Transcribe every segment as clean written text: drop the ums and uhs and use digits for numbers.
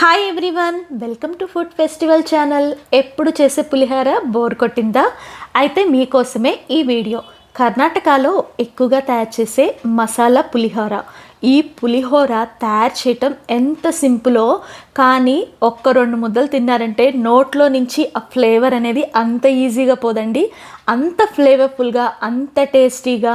Hi everyone, welcome to food festival channel. ఎప్పుడు చేసే పులిహోర bore కొట్టిందా? అయితే మీకోసమే ఈ వీడియో. కర్ణాటకలో ఎక్కువగా తయారు చేసే మసాలా పులిహోర. ఈ పులిహోర తయారు చేయటం ఎంత సింపులో, కానీ ఒక్క రెండు ముద్దలు తిన్నారంటే నోట్లో నుంచి ఆ ఫ్లేవర్ అనేది అంత ఈజీగా పోదండి. అంత ఫ్లేవర్ఫుల్గా, అంత టేస్టీగా,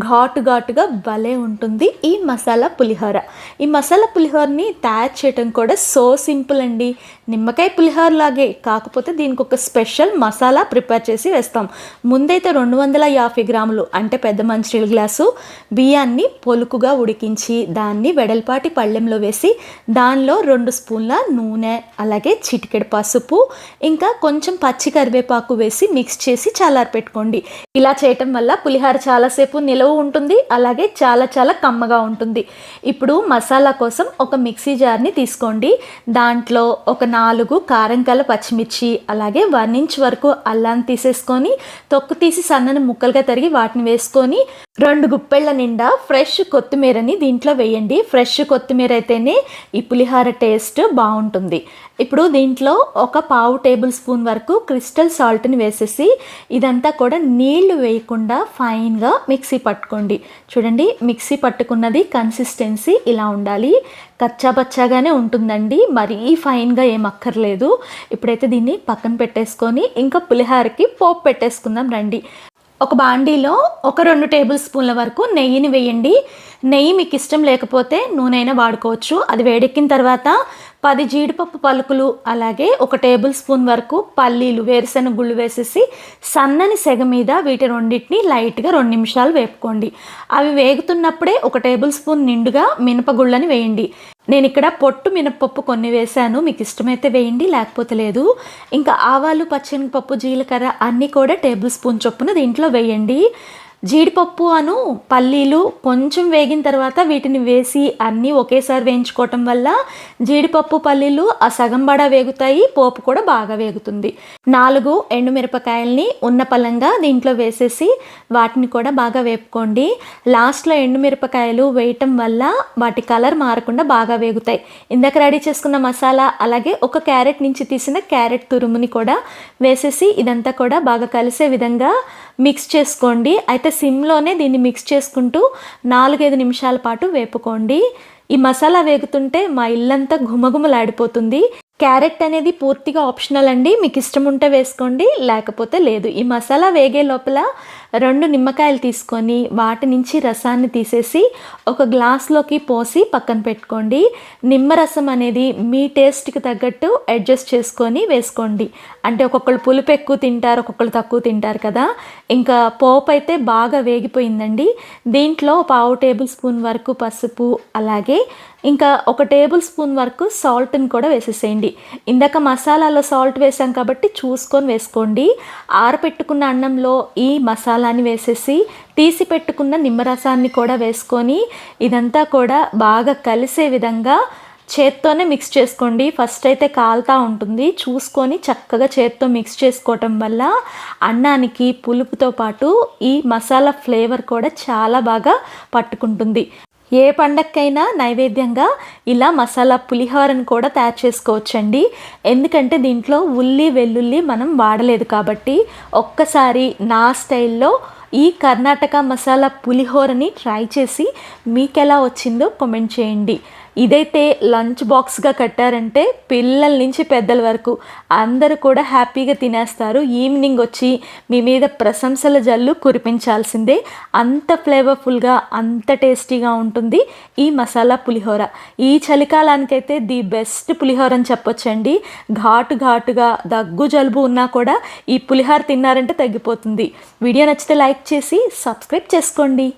ఘాటుగా భలే ఉంటుంది ఈ మసాలా పులిహోర. ఈ మసాలా పులిహోరని తయారు చేయటం కూడా సో సింపుల్ అండి. నిమ్మకాయ పులిహోర లాగే, కాకపోతే దీనికి ఒక స్పెషల్ మసాలా ప్రిపేర్ చేసి వేస్తాం. ముందైతే 250 గ్రాములు అంటే పెద్ద మంచినీళ్ళ గ్లాసు బియ్యాన్ని పొలుకుగా ఉడికించి దాన్ని వెడల్పాటి పళ్ళెంలో వేసి దానిలో 2 స్పూన్ల నూనె, అలాగే చిటికెడు పసుపు, ఇంకా కొంచెం పచ్చి కరివేపాకు వేసి మిక్స్ చేసి చల్లారపెట్టుకోండి. ఇలా చేయటం వల్ల పులిహోర చాలాసేపు నిలవ ఉంటుంది, అలాగే చాలా కమ్మగా ఉంటుంది. ఇప్పుడు మసాలా కోసం ఒక మిక్సీ జార్ని తీసుకోండి. దాంట్లో ఒక 4 కారం కల పచ్చిమిర్చి, అలాగే 1 ఇంచ్ వరకు అల్లాన్ని తీసేసుకొని తొక్కు తీసి సన్నని ముక్కలుగా తరిగి వాటిని వేసుకొని 2 గుప్పెళ్ళ నిండా ఫ్రెష్ కొత్తిమీరని దీంట్లో వేయండి. ఫ్రెష్ కొత్తిమీర అయితేనే ఈ పులిహోర టేస్ట్ బాగుంటుంది. ఇప్పుడు దీంట్లో ఒక 1/2 టేబుల్ స్పూన్ వరకు క్రిస్టల్ సాల్ట్ని వేసేసి ఇదంతా కూడా నీళ్లు వేయకుండా ఫైన్గా మిక్సీ పట్టుకోండి. చూడండి, మిక్సీ పట్టుకున్నది కన్సిస్టెన్సీ ఇలా ఉండాలి. కచ్చాపచ్చాగానే ఉంటుందండి, మరీ ఫైన్గా ఏం అక్కర్లేదు. ఇప్పుడైతే దీన్ని పక్కన పెట్టేసుకొని ఇంకా పులిహోరకి పోపు పెట్టేసుకుందాం రండి. ఒక బాండీలో ఒక 2 టేబుల్ స్పూన్ల వరకు నెయ్యిని వేయండి. నెయ్యి మీకు ఇష్టం లేకపోతే నూనె అయినా వాడుకోవచ్చు. అది వేడెక్కిన తర్వాత 10 జీడిపప్పు పలుకులు, అలాగే 1 టేబుల్ స్పూన్ వరకు పల్లీలు, వేరుశెనగ గుళ్ళు వేసేసి సన్నని సెగ మీద వీటి రెండింటిని లైట్గా 2 నిమిషాలు వేపుకోండి. అవి వేగుతున్నప్పుడే 1 టేబుల్ స్పూన్ నిండుగా మినపగుళ్ళని వేయండి. నేను ఇక్కడ పొట్టు మినపప్పు కొన్ని వేశాను, మీకు ఇష్టమైతే వేయండి, లేకపోతే లేదు. ఇంకా ఆవాలు, పచ్చెనగపప్పు, జీలకర్ర అన్నీ కూడా టేబుల్ స్పూన్ చొప్పున దీంట్లో వేయండి. జీడిపప్పు అను పల్లీలు కొంచెం వేగిన తర్వాత వీటిని వేసి అన్నీ ఒకేసారి వేయించుకోవటం వల్ల జీడిపప్పు పల్లీలు ఆ సగం బడా వేగుతాయి, పోపు కూడా బాగా వేగుతుంది. 4 ఎండుమిరపకాయల్ని ఉన్న పలంగా దీంట్లో వేసేసి వాటిని కూడా బాగా వేపుకోండి. లాస్ట్లో ఎండుమిరపకాయలు వేయటం వల్ల వాటి కలర్ మారకుండా బాగా వేగుతాయి. ఇందాక రెడీ చేసుకున్న మసాలా, అలాగే 1 క్యారెట్ నుంచి తీసిన క్యారెట్ తురుముని కూడా వేసేసి ఇదంతా కూడా బాగా కలిసే విధంగా మిక్స్ చేసుకోండి. అయితే సిమ్లోనే దీన్ని మిక్స్ చేసుకుంటూ 4-5 నిమిషాల పాటు వేపుకోండి. ఈ మసాలా వేగుతుంటే మా ఇల్లంతా ఘుమఘుమలాడిపోతుంది. క్యారెట్ అనేది పూర్తిగా ఆప్షనల్ అండి, మీకు ఇష్టం ఉంటే వేసుకోండి, లేకపోతే లేదు. ఈ మసాలా వేగే లోపల 2 నిమ్మకాయలు తీసుకొని వాటి నుంచి రసాన్ని తీసేసి ఒక గ్లాస్లోకి పోసి పక్కన పెట్టుకోండి. నిమ్మరసం అనేది మీ టేస్ట్కి తగ్గట్టు అడ్జస్ట్ చేసుకొని వేసుకోండి. అంటే ఒక్కొక్కరు పులుపు ఎక్కువ తింటారు, ఒక్కొక్కరు తక్కువ తింటారు కదా. ఇంకా పోపు అయితే బాగా వేగిపోయిందండి. దీంట్లో 1/2 టేబుల్ స్పూన్ వరకు పసుపు, అలాగే ఇంకా 1 టేబుల్ స్పూన్ వరకు సాల్ట్ని కూడా వేసేసేయండి. ఇందాక మసాలాలో సాల్ట్ వేసాం కాబట్టి చూసుకొని వేసుకోండి. ఆరపెట్టుకున్న అన్నంలో ఈ మసాలాని వేసేసి తీసి పెట్టుకున్న నిమ్మరసాన్ని కూడా వేసుకొని ఇదంతా కూడా బాగా కలిసే విధంగా చేత్తోనే మిక్స్ చేసుకోండి. ఫస్ట్ అయితే కాలుతూ ఉంటుంది, చూసుకొని చక్కగా చేత్తో మిక్స్ చేసుకోవటం వల్ల అన్నానికి పులుపుతో పాటు ఈ మసాలా ఫ్లేవర్ కూడా చాలా బాగా పట్టుకుంటుంది. ఏ పండక్కైనా నైవేద్యంగా ఇలా మసాలా పులిహోరను కూడా తయారు చేసుకోవచ్చండి. ఎందుకంటే దీంట్లో ఉల్లి, వెల్లుల్లి మనం వాడలేదు కాబట్టి. ఒక్కసారి నా స్టైల్లో ఈ కర్ణాటక మసాలా పులిహోరని ట్రై చేసి మీకు ఎలా వచ్చిందో కామెంట్ చేయండి. ఇదైతే లంచ్ బాక్స్గా కట్టారంటే పిల్లల నుంచి పెద్దల వరకు అందరూ కూడా హ్యాపీగా తినేస్తారు. ఈవినింగ్ వచ్చి మీ మీద ప్రశంసల జల్లు కురిపించాల్సిందే. అంత ఫ్లేవర్ఫుల్గా, అంత టేస్టీగా ఉంటుంది ఈ మసాలా పులిహోర. ఈ చలికాలానికైతే ది బెస్ట్ పులిహోర అని చెప్పొచ్చండి. ఘాటుగా దగ్గు జలుబు ఉన్నా కూడా ఈ పులిహోర తిన్నారంటే తగ్గిపోతుంది. వీడియో నచ్చితే లైక్ చేసి సబ్స్క్రైబ్ చేసుకోండి.